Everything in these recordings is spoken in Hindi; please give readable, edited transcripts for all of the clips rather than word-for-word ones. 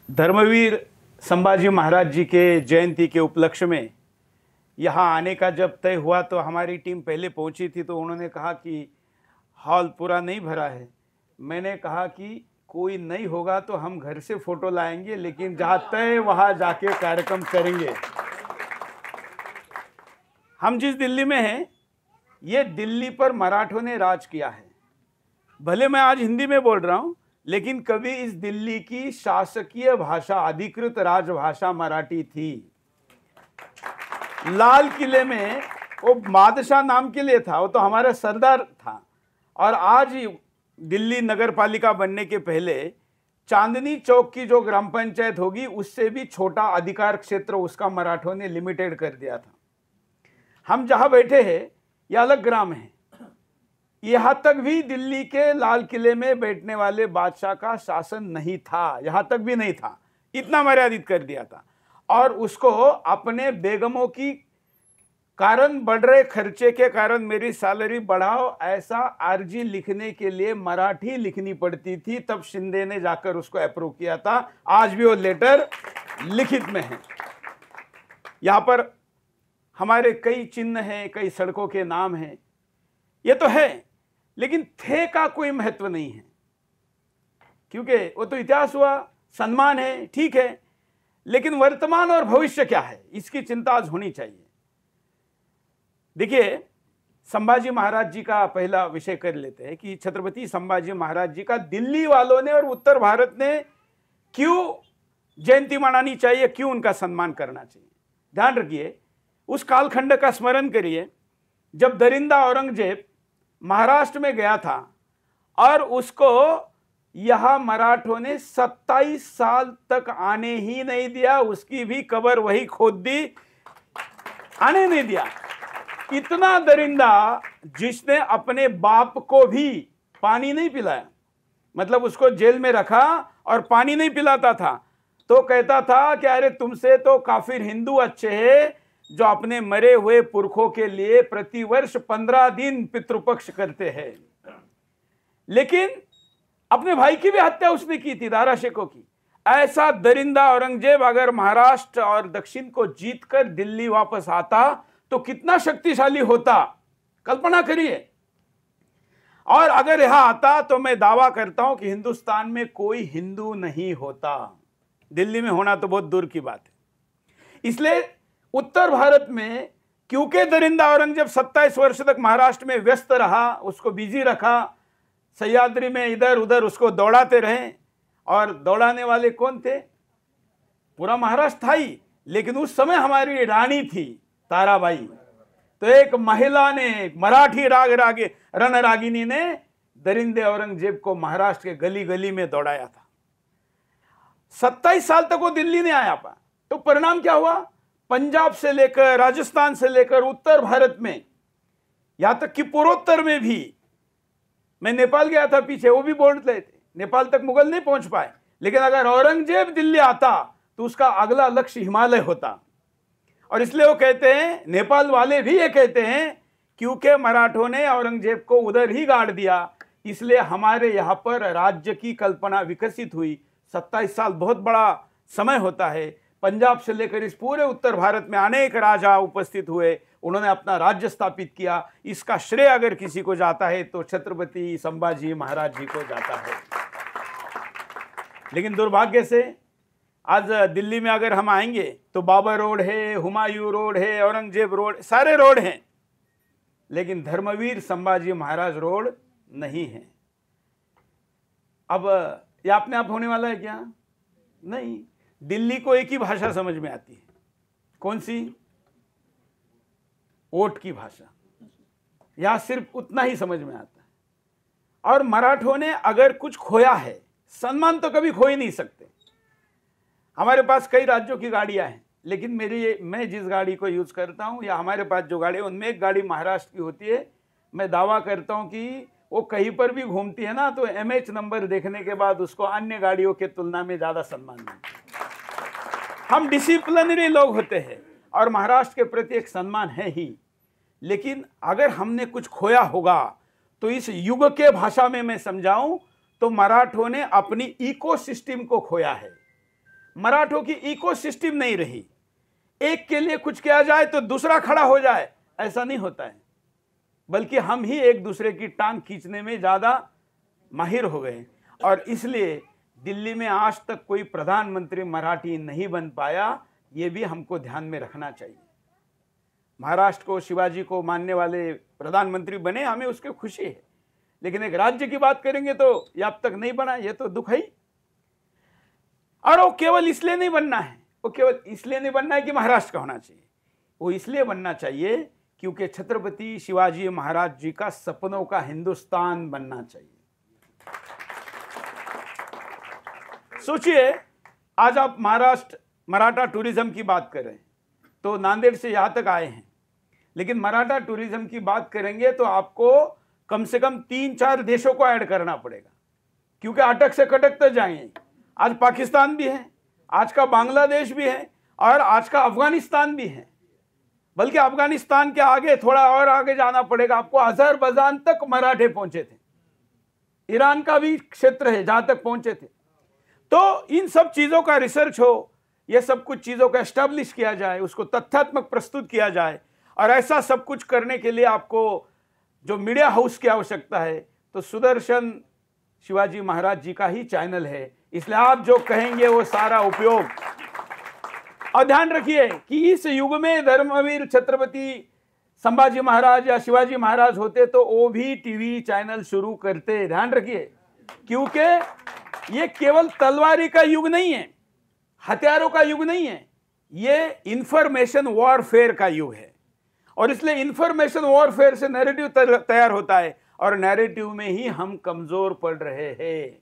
धर्मवीर संभाजी महाराज जी के जयंती के उपलक्ष्य में यहाँ आने का जब तय हुआ तो हमारी टीम पहले पहुँची थी, तो उन्होंने कहा कि हॉल पूरा नहीं भरा है। मैंने कहा कि कोई नहीं होगा तो हम घर से फोटो लाएंगे, लेकिन जहाँ तय वहाँ जाके कार्यक्रम करेंगे। हम जिस दिल्ली में हैं, ये दिल्ली पर मराठों ने राज किया है। भले मैं आज हिंदी में बोल रहा हूँ, लेकिन कभी इस दिल्ली की शासकीय भाषा, अधिकृत राजभाषा मराठी थी। लाल किले में वो बादशाह नाम के लिए था, वो तो हमारा सरदार था। और आज दिल्ली नगर पालिका बनने के पहले चांदनी चौक की जो ग्राम पंचायत होगी, उससे भी छोटा अधिकार क्षेत्र उसका मराठों ने लिमिटेड कर दिया था। हम जहां बैठे हैं ये अलग ग्राम है। यहां तक भी दिल्ली के लाल किले में बैठने वाले बादशाह का शासन नहीं था, यहां तक भी नहीं था, इतना मर्यादित कर दिया था। और उसको अपने बेगमों की कारण, बढ़ रहे खर्चे के कारण मेरी सैलरी बढ़ाओ, ऐसा अर्जी लिखने के लिए मराठी लिखनी पड़ती थी। तब शिंदे ने जाकर उसको अप्रूव किया था। आज भी वो लेटर लिखित में है। यहां पर हमारे कई चिन्ह हैं, कई सड़कों के नाम हैं, ये तो है, लेकिन थे का कोई महत्व नहीं है, क्योंकि वो तो इतिहास हुआ, सम्मान है, ठीक है, लेकिन वर्तमान और भविष्य क्या है, इसकी चिंता आज होनी चाहिए। देखिए, संभाजी महाराज जी का पहला विषय कर लेते हैं कि छत्रपति संभाजी महाराज जी का दिल्ली वालों ने और उत्तर भारत ने क्यों जयंती मनानी चाहिए, क्यों उनका सम्मान करना चाहिए। ध्यान रखिए, उस कालखंड का स्मरण करिए जब दरिंदा औरंगजेब महाराष्ट्र में गया था और उसको यहां मराठों ने 27 साल तक आने ही नहीं दिया, उसकी भी कब्र वही खोद दी, आने नहीं दिया। इतना दरिंदा जिसने अपने बाप को भी पानी नहीं पिलाया, मतलब उसको जेल में रखा और पानी नहीं पिलाता था, तो कहता था कि अरे तुमसे तो काफिर हिंदू अच्छे हैं जो अपने मरे हुए पुरखों के लिए प्रतिवर्ष 15 दिन पितृपक्ष करते हैं। लेकिन अपने भाई की भी हत्या उसने की थी, दारा शेको की। ऐसा दरिंदा औरंगजेब अगर महाराष्ट्र और दक्षिण को जीतकर दिल्ली वापस आता तो कितना शक्तिशाली होता, कल्पना करिए। और अगर यहां आता तो मैं दावा करता हूं कि हिंदुस्तान में कोई हिंदू नहीं होता, दिल्ली में होना तो बहुत दूर की बात है। इसलिए उत्तर भारत में क्योंकि दरिंदा औरंगजेब 27 वर्ष तक महाराष्ट्र में व्यस्त रहा, उसको बिजी रखा, सह्याद्री में इधर उधर उसको दौड़ाते रहे। और दौड़ाने वाले कौन थे? पूरा महाराष्ट्र था ही, लेकिन उस समय हमारी रानी थी ताराबाई। तो एक महिला ने, मराठी रणरागिनी ने दरिंदे औरंगजेब को महाराष्ट्र के गली गली में दौड़ाया था। 27 साल तक वो दिल्ली नहीं आया पा। तो परिणाम क्या हुआ? पंजाब से लेकर, राजस्थान से लेकर उत्तर भारत में, यहां तक कि पूर्वोत्तर में भी, मैं नेपाल गया था पीछे, वो भी बोल रहे थे, नेपाल तक मुगल नहीं पहुंच पाए, लेकिन अगर औरंगजेब दिल्ली आता तो उसका अगला लक्ष्य हिमालय होता। और इसलिए वो कहते हैं, नेपाल वाले भी ये कहते हैं, क्योंकि मराठों ने औरंगजेब को उधर ही गाड़ दिया, इसलिए हमारे यहाँ पर राज्य की कल्पना विकसित हुई। 27 साल बहुत बड़ा समय होता है। पंजाब से लेकर इस पूरे उत्तर भारत में अनेक राजा उपस्थित हुए, उन्होंने अपना राज्य स्थापित किया। इसका श्रेय अगर किसी को जाता है तो छत्रपति संभाजी महाराज जी को जाता है। लेकिन दुर्भाग्य से आज दिल्ली में अगर हम आएंगे तो बाबर रोड है, हुमायूं रोड है, औरंगजेब रोड, सारे रोड हैं, लेकिन धर्मवीर संभाजी महाराज रोड नहीं है। अब ये अपने आप होने वाला है क्या? नहीं। दिल्ली को एक ही भाषा समझ में आती है। कौन सी? वोट की भाषा। यहां सिर्फ उतना ही समझ में आता है। और मराठों ने अगर कुछ खोया है, सम्मान तो कभी खो ही नहीं सकते। हमारे पास कई राज्यों की गाड़ियां हैं, लेकिन मैं जिस गाड़ी को यूज करता हूं या हमारे पास जो गाड़ी है, उनमें एक गाड़ी महाराष्ट्र की होती है। मैं दावा करता हूं कि वो कहीं पर भी घूमती है ना, तो MH नंबर देखने के बाद उसको अन्य गाड़ियों के तुलना में ज्यादा सम्मान मिलता है। हम डिसिप्लिनरी लोग होते हैं और महाराष्ट्र के प्रति एक सम्मान है ही, लेकिन अगर हमने कुछ खोया होगा तो इस युग के भाषा में मैं समझाऊं तो मराठों ने अपनी इकोसिस्टम को खोया है। मराठों की इकोसिस्टम नहीं रही। एक के लिए कुछ किया जाए तो दूसरा खड़ा हो जाए, ऐसा नहीं होता है, बल्कि हम ही एक दूसरे की टांग खींचने में ज्यादा माहिर हो गए। और इसलिए दिल्ली में आज तक कोई प्रधानमंत्री मराठी नहीं बन पाया, ये भी हमको ध्यान में रखना चाहिए। महाराष्ट्र को, शिवाजी को मानने वाले प्रधानमंत्री बने, हमें उसकी खुशी है, लेकिन एक राज्य की बात करेंगे तो ये अब तक नहीं बना, ये तो दुख है। और वो केवल इसलिए नहीं बनना है, वो केवल इसलिए नहीं बनना है कि महाराष्ट्र का होना चाहिए, वो इसलिए बनना चाहिए क्योंकि छत्रपति शिवाजी महाराज जी का सपनों का हिंदुस्तान बनना चाहिए। सोचिए, आज आप महाराष्ट्र मराठा टूरिज्म की बात कर रहे हैं तो नांदेड़ से यहां तक आए हैं, लेकिन मराठा टूरिज्म की बात करेंगे तो आपको कम से कम 3-4 देशों को ऐड करना पड़ेगा, क्योंकि अटक से कटक तक जाएंगे। आज पाकिस्तान भी है, आज का बांग्लादेश भी है, और आज का अफगानिस्तान भी है। बल्कि अफगानिस्तान के आगे, थोड़ा और आगे जाना पड़ेगा आपको, अजरबैजान तक मराठे पहुंचे थे। ईरान का भी क्षेत्र है जहां तक पहुंचे थे। तो इन सब चीजों का रिसर्च हो, ये सब कुछ चीजों का एस्टैब्लिश किया जाए, उसको तथ्यात्मक प्रस्तुत किया जाए। और ऐसा सब कुछ करने के लिए आपको जो मीडिया हाउस की आवश्यकता है, तो सुदर्शन शिवाजी महाराज जी का ही चैनल है। इसलिए आप जो कहेंगे वो सारा उपयोग। और ध्यान रखिए कि इस युग में धर्मवीर छत्रपति संभाजी महाराज या शिवाजी महाराज होते तो वो भी टीवी चैनल शुरू करते। ध्यान रखिए, क्योंकि ये केवल तलवारी का युग नहीं है, हथियारों का युग नहीं है, ये इंफॉर्मेशन वॉरफेयर का युग है। और इसलिए इंफॉर्मेशन वॉरफेयर से नैरेटिव तैयार होता है, और नैरेटिव में ही हम कमजोर पड़ रहे हैं।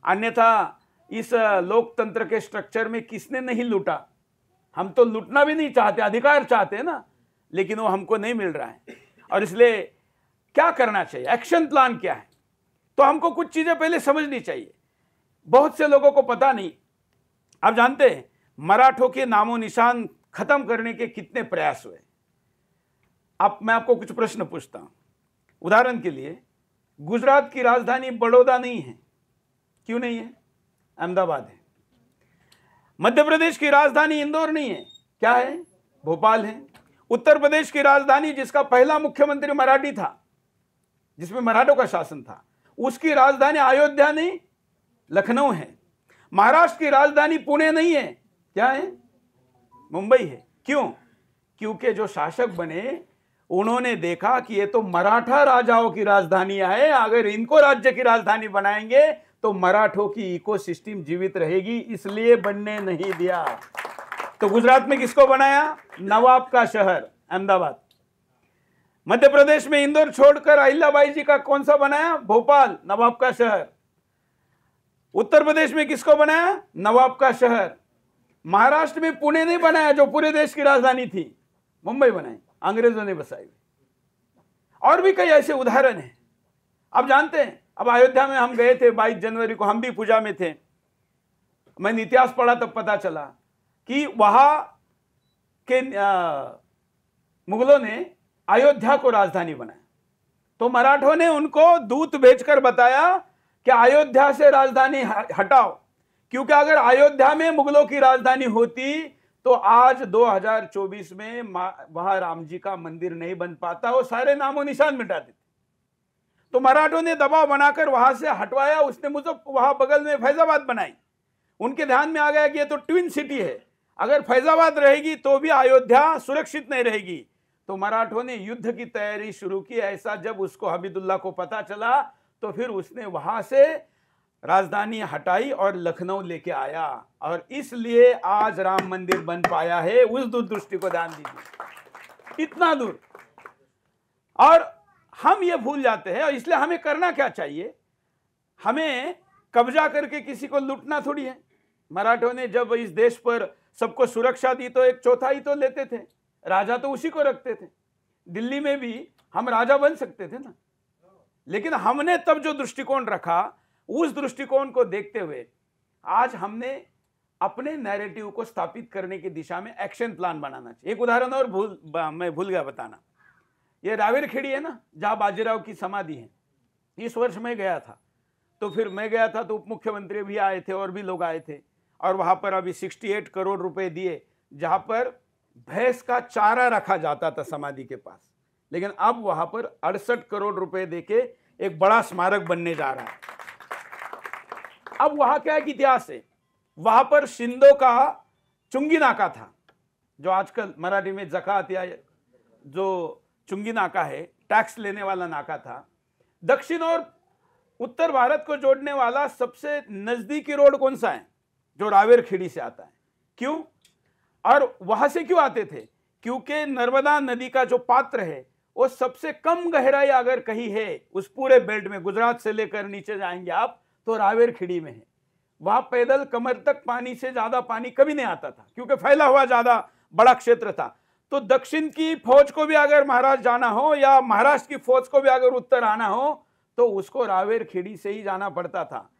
अन्यथा इस लोकतंत्र के स्ट्रक्चर में किसने नहीं लूटा? हम तो लूटना भी नहीं चाहते, अधिकार चाहते हैं ना, लेकिन वो हमको नहीं मिल रहा है। और इसलिए क्या करना चाहिए, एक्शन प्लान क्या है? तो हमको कुछ चीजें पहले समझनी चाहिए। बहुत से लोगों को पता नहीं। आप जानते हैं मराठों के नामो निशान खत्म करने के कितने प्रयास हुए? मैं आपको कुछ प्रश्न पूछता हूं। उदाहरण के लिए, गुजरात की राजधानी बड़ौदा नहीं है, क्यों नहीं है? अहमदाबाद है। मध्य प्रदेश की राजधानी इंदौर नहीं है, क्या है? भोपाल है। उत्तर प्रदेश की राजधानी, जिसका पहला मुख्यमंत्री मराठी था, जिसमें मराठों का शासन था, उसकी राजधानी अयोध्या नहीं, लखनऊ है। महाराष्ट्र की राजधानी पुणे नहीं है, क्या है? मुंबई है। क्यों? क्योंकि जो शासक बने उन्होंने देखा कि ये तो मराठा राजाओं की राजधानियां है, अगर इनको राज्य की राजधानी बनाएंगे तो मराठों की इकोसिस्टम जीवित रहेगी, इसलिए बनने नहीं दिया। तो गुजरात में किसको बनाया? नवाब का शहर अहमदाबाद। मध्य प्रदेश में इंदौर छोड़कर अहिल्याबाई जी का कौन सा बनाया? भोपाल, नवाब का शहर। उत्तर प्रदेश में किसको बनाया? नवाब का शहर। महाराष्ट्र में पुणे नहीं बनाया, जो पूरे देश की राजधानी थी, मुंबई बनाई, अंग्रेजों ने बसाई। और भी कई ऐसे उदाहरण हैं। आप जानते हैं, अब अयोध्या में हम गए थे 22 जनवरी को, हम भी पूजा में थे। मैंने इतिहास पढ़ा तब पता चला कि वहां के मुगलों ने अयोध्या को राजधानी बनाया, तो मराठों ने उनको दूत भेजकर बताया कि अयोध्या से राजधानी हटाओ, क्योंकि अगर अयोध्या में मुगलों की राजधानी होती तो आज 2024 में वहां राम जी का मंदिर नहीं बन पाता, वो सारे नामो निशान मिटा देते। तो मराठों ने दबाव बनाकर वहां से हटवाया। उसने मुझे वहां बगल में फैजाबाद बनाई। उनके ध्यान में आ गया कि ये तो ट्विन सिटी है, अगर फैजाबाद रहेगी तो भी अयोध्या सुरक्षित नहीं रहेगी। तो मराठों ने युद्ध की तैयारी शुरू की। ऐसा जब उसको हमीदुल्लाह को पता चला तो फिर उसने वहां से राजधानी हटाई और लखनऊ लेके आया, और इसलिए आज राम मंदिर बन पाया है। उस दूरदृष्टि को ध्यान दीजिए, इतना दूर। और हम ये भूल जाते हैं, और इसलिए हमें करना क्या चाहिए? हमें कब्जा करके किसी को लूटना थोड़ी है। मराठों ने जब इस देश पर सबको सुरक्षा दी तो 1/4 तो लेते थे, राजा तो उसी को रखते थे। दिल्ली में भी हम राजा बन सकते थे ना, लेकिन हमने तब जो दृष्टिकोण रखा, उस दृष्टिकोण को देखते हुए आज हमने अपने नैरेटिव को स्थापित करने की दिशा में एक्शन प्लान बनाना चाहिए। एक उदाहरण और मैं भूल गया बताना। ये रावेरखेड़ी है ना, जहां बाजीराव की समाधि है। इस वर्ष मैं गया था, तो फिर मैं गया था तो उप मुख्यमंत्री भी आए थे और भी लोग आए थे, और वहां पर अभी 68 करोड़ रुपए दिए, जहां पर भैंस का चारा रखा जाता था समाधि के पास, लेकिन अब वहां पर 68 करोड़ रुपए देके एक बड़ा स्मारक बनने जा रहा है। अब वहां क्या एक इतिहास है, वहां पर शिंदो का चुंगी नाका था, जो आजकल मराठी में जकात या जो चुंगी नाका है, टैक्स लेने वाला नाका था। दक्षिण और उत्तर भारत को जोड़ने वाला सबसे नजदीकी रोड कौन सा है? जो रावेर खेड़ी से आता है। क्यों? और वहां से क्यों आते थे? क्योंकि नर्मदा नदी का जो पात्र है वो सबसे कम गहराई अगर कहीं है उस पूरे बेल्ट में, गुजरात से लेकर नीचे जाएंगे आप तो रावेर खेड़ी में है। वहां पैदल कमर तक पानी से ज्यादा पानी कभी नहीं आता था, क्योंकि फैला हुआ ज्यादा बड़ा क्षेत्र था। तो दक्षिण की फौज को भी अगर महाराष्ट्र जाना हो या महाराष्ट्र की फौज को भी अगर उत्तर आना हो तो उसको रावेर खेड़ी से ही जाना पड़ता था।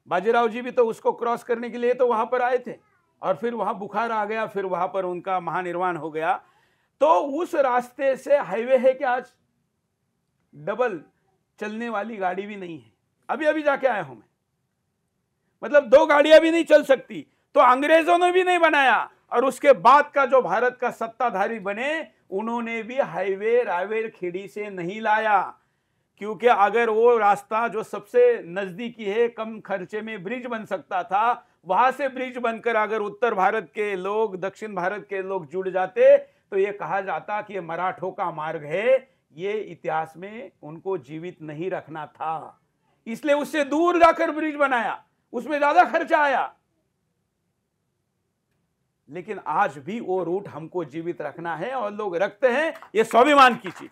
बाजीराव जी भी तो उसको क्रॉस करने के लिए तो वहां पर आए थे, और फिर वहां बुखार आ गया, फिर वहां पर उनका महानिर्वाण हो गया। तो उस रास्ते से हाईवे है कि आज डबल चलने वाली गाड़ी भी नहीं है। अभी अभी जाके आया हूं मैं, मतलब 2 गाड़ियां भी नहीं चल सकती। तो अंग्रेजों ने भी नहीं बनाया, और उसके बाद का जो भारत का सत्ताधारी बने उन्होंने भी हाईवे रावेर खेड़ी से नहीं लाया, क्योंकि अगर वो रास्ता जो सबसे नजदीकी है, कम खर्चे में ब्रिज बन सकता था, वहां से ब्रिज बनकर अगर उत्तर भारत के लोग दक्षिण भारत के लोग जुड़ जाते तो ये कहा जाता कि ये मराठों का मार्ग है। ये इतिहास में उनको जीवित नहीं रखना था, इसलिए उससे दूर जाकर ब्रिज बनाया, उसमें ज्यादा खर्चा आया। लेकिन आज भी वो रूट हमको जीवित रखना है और लोग रखते हैं, ये स्वाभिमान की चीज।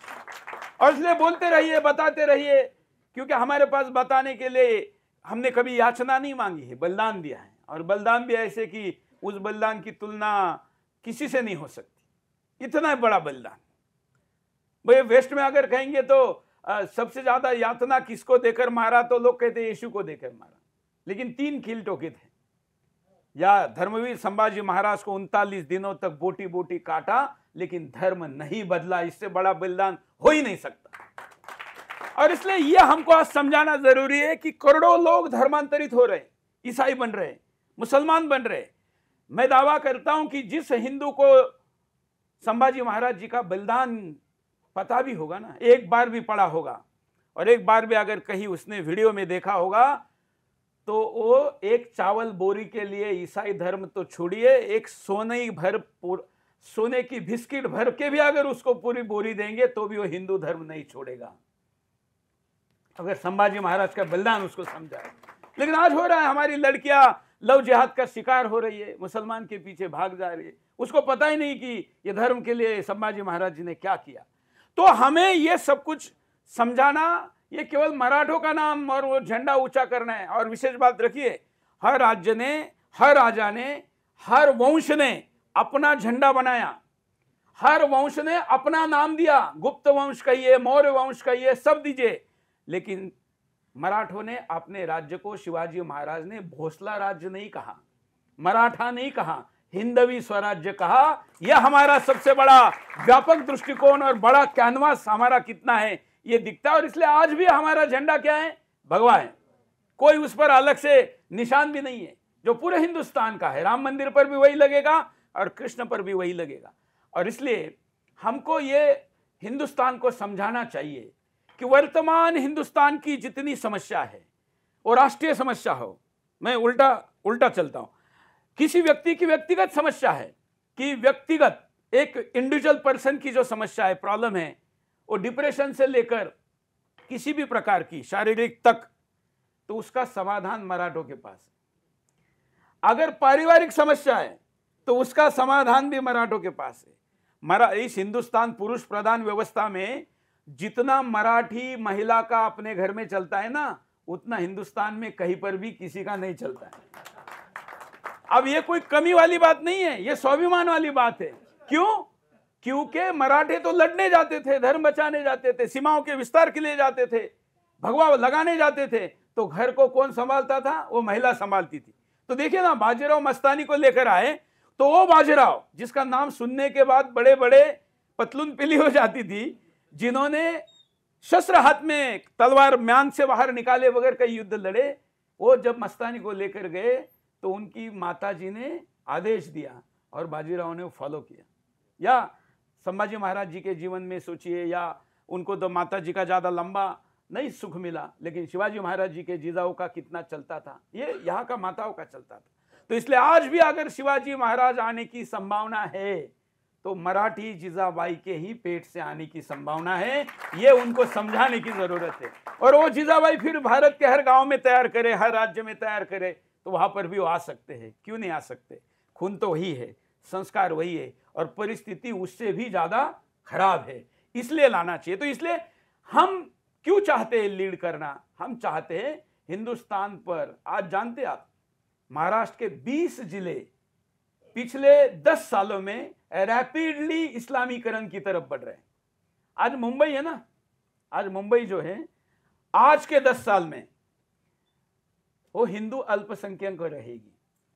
और इसलिए बोलते रहिए, बताते रहिए, क्योंकि हमारे पास बताने के लिए हमने कभी याचना नहीं मांगी है, बलिदान दिया है, और बलिदान भी ऐसे कि उस बलिदान की तुलना किसी से नहीं हो सकती। इतना बड़ा बलिदान। भाई वेस्ट में अगर कहेंगे तो सबसे ज्यादा यातना किसको देकर मारा, तो लोग कहते हैं यीशु को देकर मारा, लेकिन 3 कील ठोके थे। या धर्मवीर संभाजी महाराज को 39 दिनों तक बोटी बोटी काटा, लेकिन धर्म नहीं बदला। इससे बड़ा बलिदान हो ही नहीं सकता। और इसलिए यह हमको आज समझाना जरूरी है कि करोड़ों लोग धर्मांतरित हो रहे, ईसाई बन रहे, मुसलमान बन रहे। मैं दावा करता हूं कि जिस हिंदू को संभाजी महाराज जी का बलिदान पता भी होगा ना, एक बार भी पढ़ा होगा, और एक बार भी अगर कहीं उसने वीडियो में देखा होगा, तो वो एक चावल बोरी के लिए ईसाई धर्म तो छोड़िए, एक सोने की बिस्किट भर के भी अगर उसको पूरी बोरी देंगे तो भी वो हिंदू धर्म नहीं छोड़ेगा, अगर संभाजी महाराज का बलिदान उसको समझाए। लेकिन आज हो रहा है, हमारी लड़कियां लव जिहाद का शिकार हो रही है, मुसलमान के पीछे भाग जा रही है, उसको पता ही नहीं कि ये धर्म के लिए संभाजी महाराज जी ने क्या किया। तो हमें ये सब कुछ समझाना, ये केवल मराठों का नाम और वो झंडा ऊंचा करना है। और विशेष बात रखिए, हर राज्य ने, हर राजा ने, हर वंश ने अपना झंडा बनाया, हर वंश ने अपना नाम दिया, गुप्त वंश कहिए, मौर्य वंश कहिए, सब दीजिए। लेकिन मराठों ने अपने राज्य को, शिवाजी महाराज ने भोसला राज्य नहीं कहा, मराठा नहीं कहा, हिंदवी स्वराज्य कहा। यह हमारा सबसे बड़ा व्यापक दृष्टिकोण और बड़ा कैनवास हमारा कितना है ये दिखता है। और इसलिए आज भी हमारा झंडा क्या है? भगवा है, कोई उस पर अलग से निशान भी नहीं है, जो पूरे हिंदुस्तान का है। राम मंदिर पर भी वही लगेगा और कृष्ण पर भी वही लगेगा। और इसलिए हमको ये हिंदुस्तान को समझाना चाहिए कि वर्तमान हिंदुस्तान की जितनी समस्या है वो राष्ट्रीय समस्या हो, मैं उल्टा चलता हूं, किसी व्यक्ति की व्यक्तिगत समस्या है, कि व्यक्तिगत एक इंडिविजुअल पर्सन की जो समस्या है, प्रॉब्लम है, वो डिप्रेशन से लेकर किसी भी प्रकार की शारीरिक तक, तो उसका समाधान मराठों के पास है। अगर पारिवारिक समस्या है तो उसका समाधान भी मराठों के पास है। इस हिंदुस्तान पुरुष प्रधान व्यवस्था में जितना मराठी महिला का अपने घर में चलता है ना, उतना हिंदुस्तान में कहीं पर भी किसी का नहीं चलता है। अब ये कोई कमी वाली बात नहीं है, ये स्वाभिमान वाली बात है। क्यों? क्योंकि मराठे तो लड़ने जाते थे, धर्म बचाने जाते थे, सीमाओं के विस्तार के लिए जाते थे, भगवा लगाने जाते थे, तो घर को कौन संभालता था? वो महिला संभालती थी। तो देखिए ना, बाजीराव मस्तानी को लेकर आए तो वो बाजीराव जिसका नाम सुनने के बाद बड़े बड़े पतलून पीली हो जाती थी, जिन्होंने शस्त्र हाथ में, तलवार म्यान से बाहर निकाले बगैर कई युद्ध लड़े, वो जब मस्तानी को लेकर गए तो उनकी माताजी ने आदेश दिया और बाजीराव ने फॉलो किया। या संभाजी महाराज जी के जीवन में सोचिए, या उनको तो माताजी का ज़्यादा लंबा नहीं सुख मिला, लेकिन शिवाजी महाराज जी के जीजाओं का कितना चलता था, ये यहाँ का माताओं का चलता था। तो इसलिए आज भी अगर शिवाजी महाराज आने की संभावना है तो मराठी जीजाबाई के ही पेट से आने की संभावना है, ये उनको समझाने की जरूरत है। और वो जीजाबाई फिर भारत के हर गांव में तैयार करे, हर राज्य में तैयार करे, तो वहां पर भी वो आ सकते हैं, क्यों नहीं आ सकते। खून तो वही है, संस्कार वही है, और परिस्थिति उससे भी ज्यादा खराब है, इसलिए लाना चाहिए। तो इसलिए हम क्यों चाहते हैं लीड करना, हम चाहते हैं हिंदुस्तान पर। आज जानते हैं आप, महाराष्ट्र के 20 जिले पिछले 10 सालों में रैपिडली इस्लामीकरण की तरफ बढ़ रहे हैं। आज मुंबई है ना, आज मुंबई जो है आज के 10 साल में वो हिंदू अल्पसंख्यक रहेगी।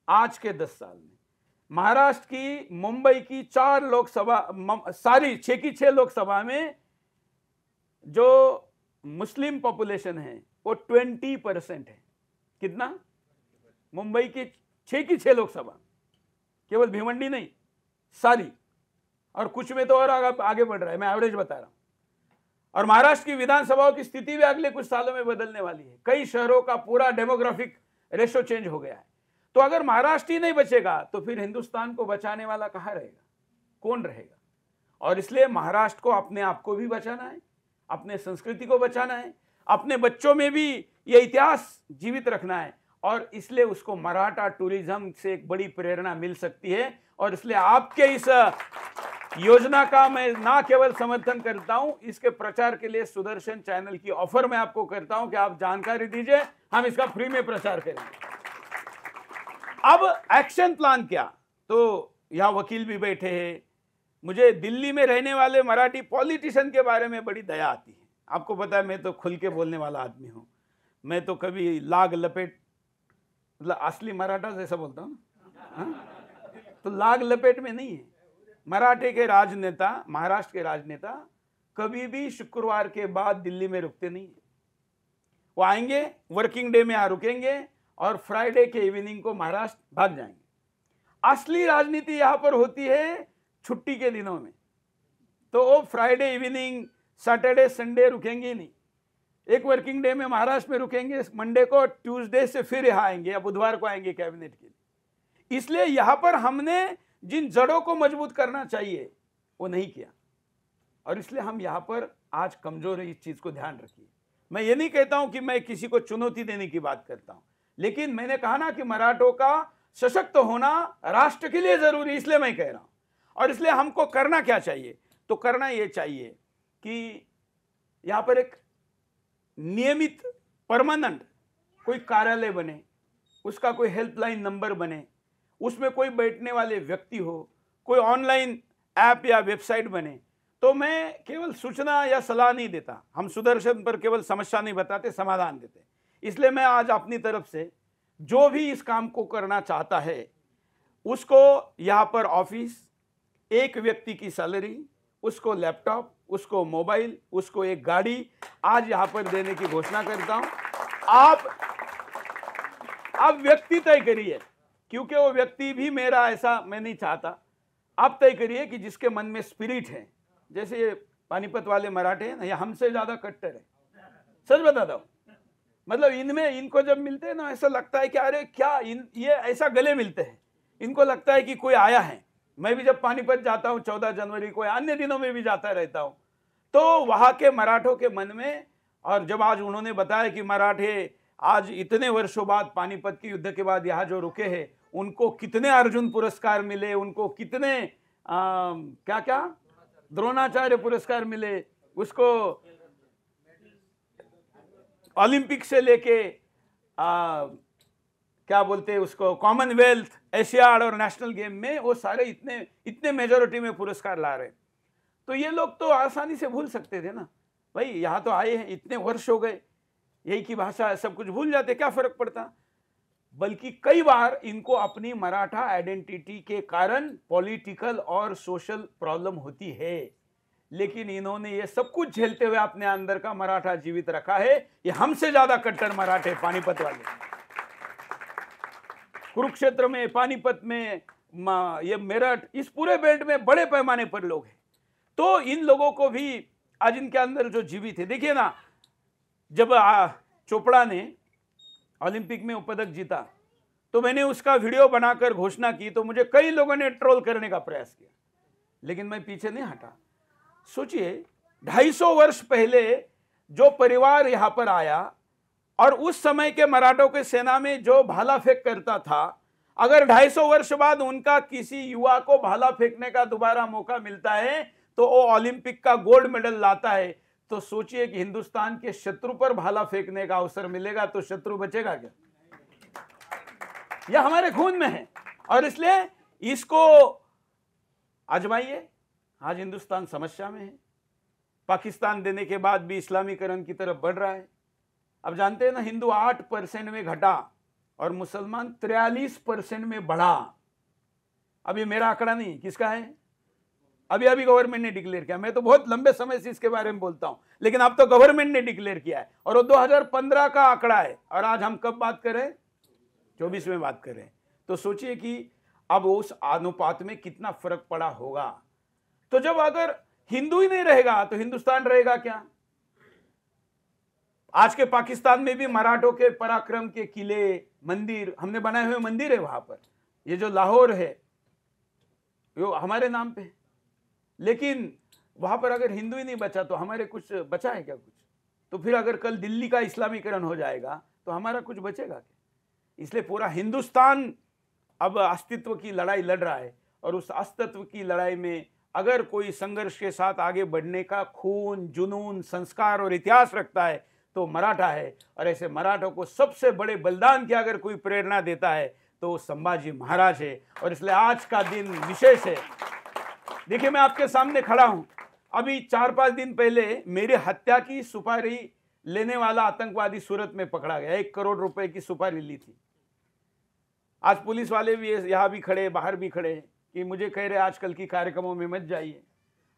आज के 10 साल में महाराष्ट्र की, मुंबई की 4 लोकसभा, सारी 6 की 6 लोकसभा में जो मुस्लिम पॉपुलेशन है वो 20% है। कितना? मुंबई की 6 की 6 लोकसभा, केवल भिवंडी नहीं, सारी, और कुछ में तो और आगे बढ़ रहा है, मैं एवरेज बता रहा हूं। और महाराष्ट्र की विधानसभाओं की स्थिति भी अगले कुछ सालों में बदलने वाली है। कई शहरों का पूरा डेमोग्राफिक रेशो चेंज हो गया है। तो अगर महाराष्ट्र ही नहीं बचेगा तो फिर हिंदुस्तान को बचाने वाला कहां रहेगा, कौन रहेगा? और इसलिए महाराष्ट्र को अपने आप को भी बचाना है, अपने संस्कृति को बचाना है, अपने बच्चों में भी ये इतिहास जीवित रखना है, और इसलिए उसको मराठा टूरिज्म से एक बड़ी प्रेरणा मिल सकती है। और इसलिए आपके इस योजना का मैं ना केवल समर्थन करता हूं, इसके प्रचार के लिए सुदर्शन चैनल की ऑफर मैं आपको करता हूं कि आप जानकारी दीजिए, हम इसका फ्री में प्रचार करेंगे। अब एक्शन प्लान क्या? तो यहां वकील भी बैठे हैं। मुझे दिल्ली में रहने वाले मराठी पॉलिटिशियन के बारे में बड़ी दया आती है। आपको पता है मैं तो खुल के बोलने वाला आदमी हूं, मैं तो कभी लाग लपेट, मतलब असली मराठा जैसा बोलता हूं ना, तो लाग लपेट में नहीं है। मराठे के राजनेता, महाराष्ट्र के राजनेता कभी भी शुक्रवार के बाद दिल्ली में रुकते नहीं है। वो आएंगे, वर्किंग डे में यहाँ रुकेंगे, और फ्राइडे के इवनिंग को महाराष्ट्र भाग जाएंगे। असली राजनीति यहाँ पर होती है छुट्टी के दिनों में। तो वो फ्राइडे इवनिंग, सैटरडे संडे रुकेंगे नहीं, एक वर्किंग डे में महाराष्ट्र में रुकेंगे, मंडे को, ट्यूसडे से फिर यहाँ आएंगे या बुधवार को आएंगे कैबिनेट के लिए। इसलिए यहाँ पर हमने जिन जड़ों को मजबूत करना चाहिए वो नहीं किया, और इसलिए हम यहाँ पर आज कमजोर है। इस चीज को ध्यान रखिए। मैं ये नहीं कहता हूं कि मैं किसी को चुनौती देने की बात करता हूं, लेकिन मैंने कहा ना कि मराठों का सशक्त होना राष्ट्र के लिए जरूरी, इसलिए मैं कह रहा हूं। और इसलिए हमको करना क्या चाहिए? तो करना यह चाहिए कि यहां पर एक नियमित परमानेंट कोई कार्यालय बने, उसका कोई हेल्पलाइन नंबर बने, उसमें कोई बैठने वाले व्यक्ति हो, कोई ऑनलाइन ऐप या वेबसाइट बने। तो मैं केवल सूचना या सलाह नहीं देता, हम सुदर्शन पर केवल समस्या नहीं बताते, समाधान देते। इसलिए मैं आज अपनी तरफ से जो भी इस काम को करना चाहता है उसको यहाँ पर ऑफिस, एक व्यक्ति की सैलरी, उसको लैपटॉप, उसको मोबाइल, उसको एक गाड़ी आज यहाँ पर देने की घोषणा करता हूँ। आप व्यक्ति तय करिए, क्योंकि वो व्यक्ति भी मेरा ऐसा मैं नहीं चाहता। आप तय करिए कि जिसके मन में स्पिरिट है, जैसे ये पानीपत वाले मराठे हैं ना, ये हमसे ज्यादा कट्टर है, सच बताता हूँ। मतलब इनमें, इनको जब मिलते हैं ना, ऐसा लगता है कि अरे क्या ये ऐसा गले मिलते हैं, इनको लगता है कि कोई आया है। मैं भी जब पानीपत जाता हूँ 14 जनवरी को, अन्य दिनों में भी जाता रहता हूँ, तो वहां के मराठों के मन में, और जब आज उन्होंने बताया कि मराठे आज इतने वर्षों बाद, पानीपत के युद्ध के बाद यहाँ जो रुके हैं, उनको कितने अर्जुन पुरस्कार मिले, उनको कितने क्या क्या द्रोणाचार्य पुरस्कार मिले, उसको ओलंपिक से लेके क्या बोलते हैं उसको, कॉमनवेल्थ, एशियाड और नेशनल गेम में वो सारे इतने मेजोरिटी में पुरस्कार ला रहे। तो ये लोग तो आसानी से भूल सकते थे ना भाई, यहाँ तो आए हैं, इतने वर्ष हो गए, यही की भाषा, सब कुछ भूल जाते, क्या फर्क पड़ता। बल्कि कई बार इनको अपनी मराठा आइडेंटिटी के कारण पॉलिटिकल और सोशल प्रॉब्लम होती है, लेकिन इन्होंने ये सब कुछ झेलते हुए अपने अंदर का मराठा जीवित रखा है। ये हमसे ज्यादा कट्टर मराठे पानीपत वाले। कुरुक्षेत्र में, पानीपत में, ये मेरठ, इस पूरे बेल्ट में बड़े पैमाने पर लोग हैं। तो इन लोगों को भी आज इनके अंदर जो जीवित है, देखिए ना, जब चोपड़ा ने ओलंपिक में पदक जीता तो मैंने उसका वीडियो बनाकर घोषणा की, तो मुझे कई लोगों ने ट्रोल करने का प्रयास किया, लेकिन मैं पीछे नहीं हटा। सोचिए 250 वर्ष पहले जो परिवार यहां पर आया और उस समय के मराठों के सेना में जो भाला फेंक करता था, अगर 250 वर्ष बाद उनका किसी युवा को भाला फेंकने का दोबारा मौका मिलता है तो वो ओलंपिक का गोल्ड मेडल लाता है, तो सोचिए कि हिंदुस्तान के शत्रु पर भाला फेंकने का अवसर मिलेगा तो शत्रु बचेगा क्या? यह हमारे खून में है और इसलिए इसको आजमाइए। आज हिंदुस्तान समस्या में है, पाकिस्तान देने के बाद भी इस्लामीकरण की तरफ बढ़ रहा है। अब जानते हैं ना, हिंदू 8% में घटा और मुसलमान 43% में बढ़ा। अब ये मेरा आंकड़ा नहीं, किसका है? अभी गवर्नमेंट ने डिक्लेयर किया। मैं तो बहुत लंबे समय से इसके बारे में बोलता हूं, लेकिन अब तो गवर्नमेंट ने डिक्लेयर किया है और वो 2015 का आंकड़ा है और आज हम कब बात करें? 24 में बात करें। तो सोचिए कि अब उस अनुपात में कितना फर्क पड़ा होगा। तो जब अगर हिंदू ही नहीं रहेगा तो हिंदुस्तान रहेगा क्या? आज के पाकिस्तान में भी मराठों के पराक्रम के किले, मंदिर, हमने बनाए हुए मंदिर है वहां पर। ये जो लाहौर है वो हमारे नाम पे है, लेकिन वहां पर अगर हिंदू ही नहीं बचा तो हमारे कुछ बचा है क्या? कुछ तो फिर अगर कल दिल्ली का इस्लामीकरण हो जाएगा तो हमारा कुछ बचेगा क्या? इसलिए पूरा हिंदुस्तान अब अस्तित्व की लड़ाई लड़ रहा है और उस अस्तित्व की लड़ाई में अगर कोई संघर्ष के साथ आगे बढ़ने का खून, जुनून, संस्कार और इतिहास रखता है तो मराठा है। और ऐसे मराठों को सबसे बड़े बलिदान की अगर कोई प्रेरणा देता है तो संभाजी महाराज है। और इसलिए आज का दिन विशेष है। देखिए, मैं आपके सामने खड़ा हूं। अभी 4-5 दिन पहले मेरी हत्या की सुपारी लेने वाला आतंकवादी सूरत में पकड़ा गया। 1 करोड़ रुपए की सुपारी ली थी। आज पुलिस वाले भी यहां भी खड़े, बाहर भी खड़े कि मुझे कह रहे आजकल की कार्यक्रमों में मत जाइए।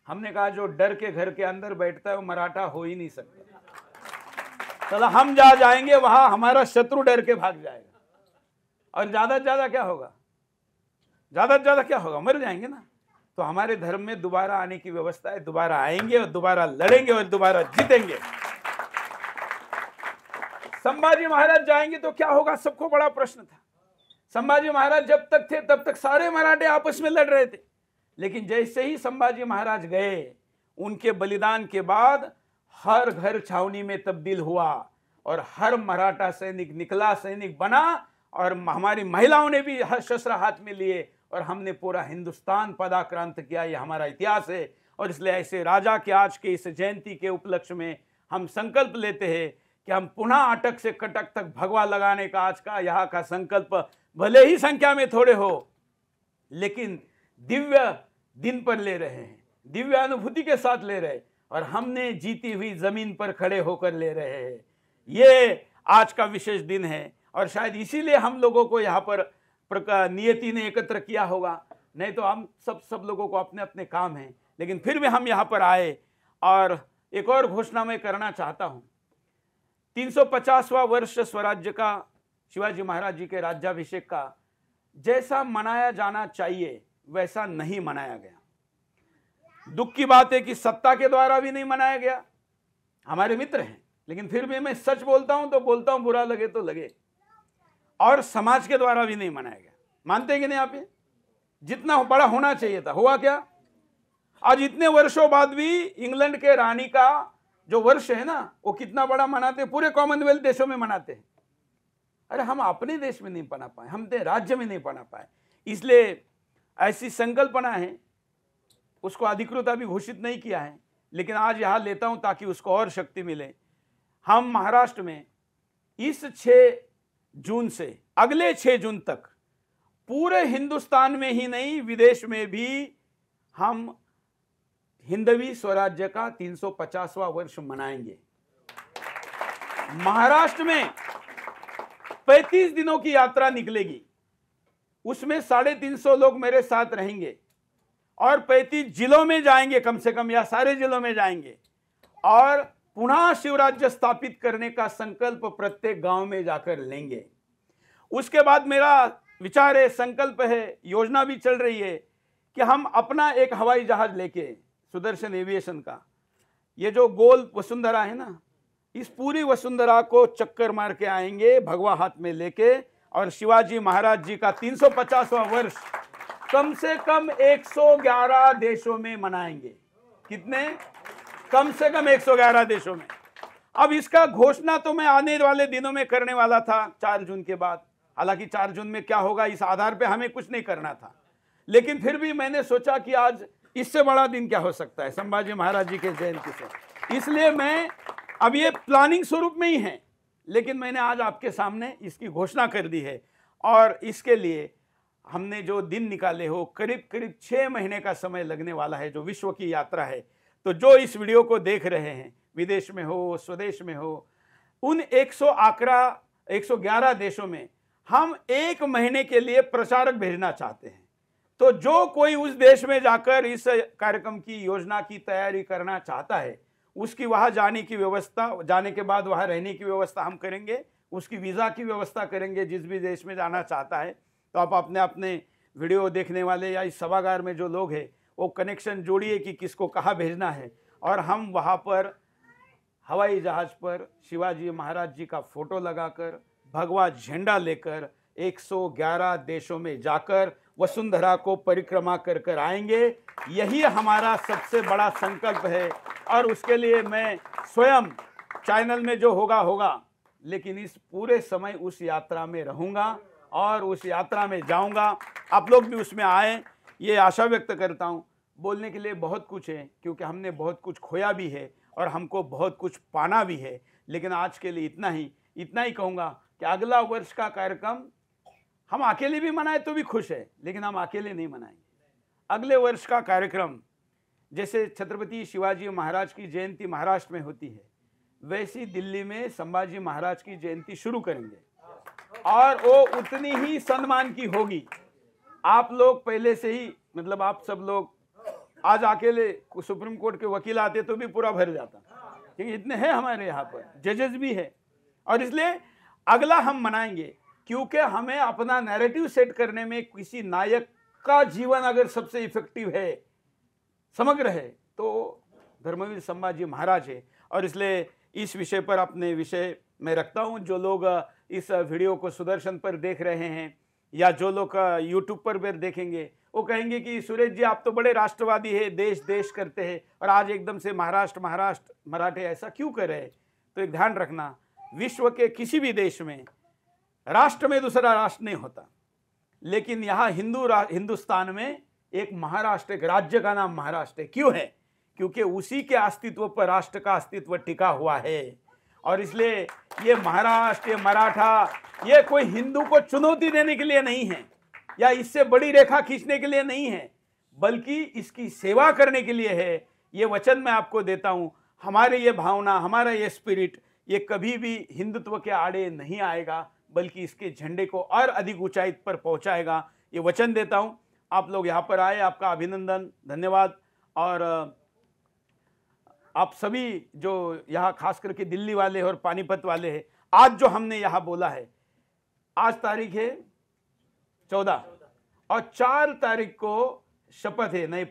हमने कहा जो डर के घर के अंदर बैठता है वो मराठा हो ही नहीं सकता। चलो हम जहां जाएंगे वहां हमारा शत्रु डर के भाग जाएगा और ज्यादा से ज्यादा क्या होगा? ज्यादा से ज्यादा क्या होगा? मर जाएंगे ना। तो हमारे धर्म में दोबारा आने की व्यवस्था है। दोबारा आएंगे और दोबारा लड़ेंगे और दोबारा जीतेंगे। संभाजी महाराज जाएंगे तो क्या होगा? सबको बड़ा प्रश्न था। संभाजी महाराज जब तक थे तब तक सारे मराठे आपस में लड़ रहे थे, लेकिन जैसे ही संभाजी महाराज गए, उनके बलिदान के बाद हर घर छावनी में तब्दील हुआ और हर मराठा सैनिक निकला, सैनिक बना और हमारी महिलाओं ने भी हर शस्त्र हाथ में लिए और हमने पूरा हिंदुस्तान पदाक्रांत किया। ये हमारा इतिहास है। और इसलिए ऐसे राजा के आज के इस जयंती के उपलक्ष्य में हम संकल्प लेते हैं कि हम पुनः अटक से कटक तक भगवा लगाने का आज का यहाँ का संकल्प भले ही संख्या में थोड़े हो, लेकिन दिव्य दिन पर ले रहे हैं, दिव्य अनुभूति के साथ ले रहे, और हमने जीती हुई जमीन पर खड़े होकर ले रहे हैं। ये आज का विशेष दिन है और शायद इसीलिए हम लोगों को यहाँ पर नियति ने एकत्र किया होगा। नहीं तो हम सब लोगों को अपने अपने काम हैं, लेकिन फिर भी हम यहाँ पर आए। और एक और घोषणा मैं करना चाहता हूँ। 350वां वर्ष स्वराज्य का, शिवाजी महाराज जी के राज्याभिषेक का जैसा मनाया जाना चाहिए वैसा नहीं मनाया गया। दुख की बात है कि सत्ता के द्वारा भी नहीं मनाया गया। हमारे मित्र हैं, लेकिन फिर भी मैं सच बोलता हूं तो बोलता हूं, बुरा लगे तो लगे। और समाज के द्वारा भी नहीं मनाया गया। मानते हैं कि नहीं आप? ये जितना बड़ा होना चाहिए था, हुआ क्या? आज इतने वर्षों बाद भी इंग्लैंड के रानी का जो वर्ष है ना, वो कितना बड़ा मनाते, पूरे कॉमनवेल्थ देशों में मनाते हैं। अरे हम अपने देश में नहीं बना पाए, हम राज्य में नहीं बना पाए। इसलिए ऐसी संकल्पना है, उसको अधिकृत अभी घोषित नहीं किया है, लेकिन आज यहां लेता हूं ताकि उसको और शक्ति मिले। हम महाराष्ट्र में इस 6 जून से अगले 6 जून तक पूरे हिंदुस्तान में ही नहीं, विदेश में भी हम हिंदवी स्वराज्य का 350वां वर्ष मनाएंगे। महाराष्ट्र में 35 दिनों की यात्रा निकलेगी। उसमें 350 लोग मेरे साथ रहेंगे और 35 जिलों में जाएंगे कम से कम, या सारे जिलों में जाएंगे और पुनः शिवराज्य स्थापित करने का संकल्प प्रत्येक गांव में जाकर लेंगे। उसके बाद मेरा विचार है, संकल्प है, योजना भी चल रही है कि हम अपना एक हवाई जहाज लेके, सुदर्शन एविएशन का, ये जो गोल वसुंधरा है ना, इस पूरी वसुंधरा को चक्कर मार के आएंगे भगवा हाथ में लेके, और शिवाजी महाराज जी का 350वां वर्ष कम से कम 111 देशों में मनाएंगे। कितने? कम से कम 111 देशों में। अब इसका घोषणा तो मैं आने वाले दिनों में करने वाला था 4 जून के बाद, हालांकि 4 जून में क्या होगा इस आधार पे हमें कुछ नहीं करना था, लेकिन फिर भी मैंने सोचा कि आज इससे बड़ा दिन क्या हो सकता है संभाजी महाराज जी के जयंती से, इसलिए मैं, अब ये प्लानिंग स्वरूप में ही है, लेकिन मैंने आज आपके सामने इसकी घोषणा कर दी है। और इसके लिए हमने जो दिन निकाले हो, करीब करीब 6 महीने का समय लगने वाला है, जो विश्व की यात्रा है। तो जो इस वीडियो को देख रहे हैं, विदेश में हो, स्वदेश में हो, उन 111 देशों में हम 1 महीने के लिए प्रचारक भेजना चाहते हैं। तो जो कोई उस देश में जाकर इस कार्यक्रम की योजना की तैयारी करना चाहता है, उसकी वहां जाने की व्यवस्था, जाने के बाद वहां रहने की व्यवस्था हम करेंगे, उसकी वीज़ा की व्यवस्था करेंगे जिस भी देश में जाना चाहता है। तो आप अपने अपने वीडियो देखने वाले या इस सभागार में जो लोग हैं वो कनेक्शन जोड़िए कि किसको कहाँ भेजना है, और हम वहाँ पर हवाई जहाज़ पर शिवाजी महाराज जी का फोटो लगाकर, भगवा झंडा लेकर 111 देशों में जाकर वसुंधरा को परिक्रमा कर कर आएंगे। यही हमारा सबसे बड़ा संकल्प है, और उसके लिए मैं स्वयं, चैनल में जो होगा होगा, लेकिन इस पूरे समय उस यात्रा में रहूंगा और उस यात्रा में जाऊंगा। आप लोग भी उसमें आए, ये आशा व्यक्त करता हूं। बोलने के लिए बहुत कुछ है, क्योंकि हमने बहुत कुछ खोया भी है और हमको बहुत कुछ पाना भी है, लेकिन आज के लिए इतना ही कहूँगा कि अगला वर्ष का कार्यक्रम हम अकेले भी मनाए तो भी खुश है, लेकिन हम अकेले नहीं मनाएंगे। अगले वर्ष का कार्यक्रम जैसे छत्रपति शिवाजी महाराज की जयंती महाराष्ट्र में होती है, वैसी दिल्ली में संभाजी महाराज की जयंती शुरू करेंगे, और वो उतनी ही सम्मान की होगी। आप लोग पहले से ही, मतलब आप सब लोग, आज अकेले सुप्रीम कोर्ट के वकील आते तो भी पूरा भर जाता, क्योंकि इतने हैं हमारे यहाँ पर, जजेस भी है। और इसलिए अगला हम मनाएंगे, क्योंकि हमें अपना नैरेटिव सेट करने में किसी नायक का जीवन अगर सबसे इफेक्टिव है, समग्र है, तो धर्मवीर संभाजी महाराज है। और इसलिए इस विषय पर अपने विषय में रखता हूं। जो लोग इस वीडियो को सुदर्शन पर देख रहे हैं, या जो लोग यूट्यूब पर भी देखेंगे, वो कहेंगे कि सुरेश जी आप तो बड़े राष्ट्रवादी है, देश देश करते हैं, और आज एकदम से महाराष्ट्र महाराष्ट्र मराठे ऐसा क्यों कर रहे हैं। तो एक ध्यान रखना, विश्व के किसी भी देश में राष्ट्र में दूसरा राष्ट्र नहीं होता, लेकिन यहाँ हिंदुस्तान में एक महाराष्ट्र, एक राज्य का नाम महाराष्ट्र है। क्यों है? क्योंकि उसी के अस्तित्व पर राष्ट्र का अस्तित्व टिका हुआ है। और इसलिए ये महाराष्ट्र, ये मराठा, ये कोई हिंदू को चुनौती देने के लिए नहीं है, या इससे बड़ी रेखा खींचने के लिए नहीं है, बल्कि इसकी सेवा करने के लिए है। ये वचन मैं आपको देता हूं। हमारे ये भावना, हमारा ये स्पिरिट, ये कभी भी हिंदुत्व के आड़े नहीं आएगा, बल्कि इसके झंडे को और अधिक ऊंचाई पर पहुंचाएगा। ये वचन देता हूं। आप लोग यहाँ पर आए, आपका अभिनंदन, धन्यवाद। और आप सभी जो यहाँ खास करके दिल्ली वाले और पानीपत वाले हैं, आज जो हमने यहाँ बोला है, आज तारीख है 14 और 4 तारीख को शपथ है, नए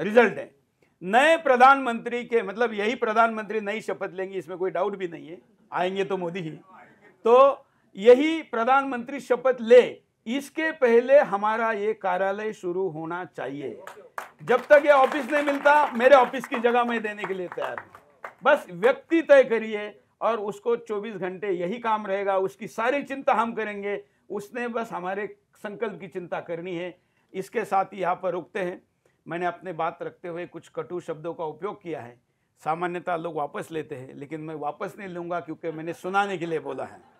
रिजल्ट है नए प्रधानमंत्री के। मतलब यही प्रधानमंत्री नई शपथ लेंगे, इसमें कोई डाउट भी नहीं है, आएंगे तो मोदी ही। तो यही प्रधानमंत्री शपथ ले, इसके पहले हमारा ये कार्यालय शुरू होना चाहिए। जब तक ये ऑफिस नहीं मिलता, मेरे ऑफिस की जगह मैं देने के लिए तैयार हूं। बस व्यक्ति तय करिए और उसको 24 घंटे यही काम रहेगा, उसकी सारी चिंता हम करेंगे, उसने बस हमारे संकल्प की चिंता करनी है। इसके साथ ही यहाँ पर रुकते हैं। मैंने अपने बात रखते हुए कुछ कटु शब्दों का उपयोग किया है, सामान्यतः लोग वापस लेते हैं, लेकिन मैं वापस नहीं लूँगा, क्योंकि मैंने सुनाने के लिए बोला है।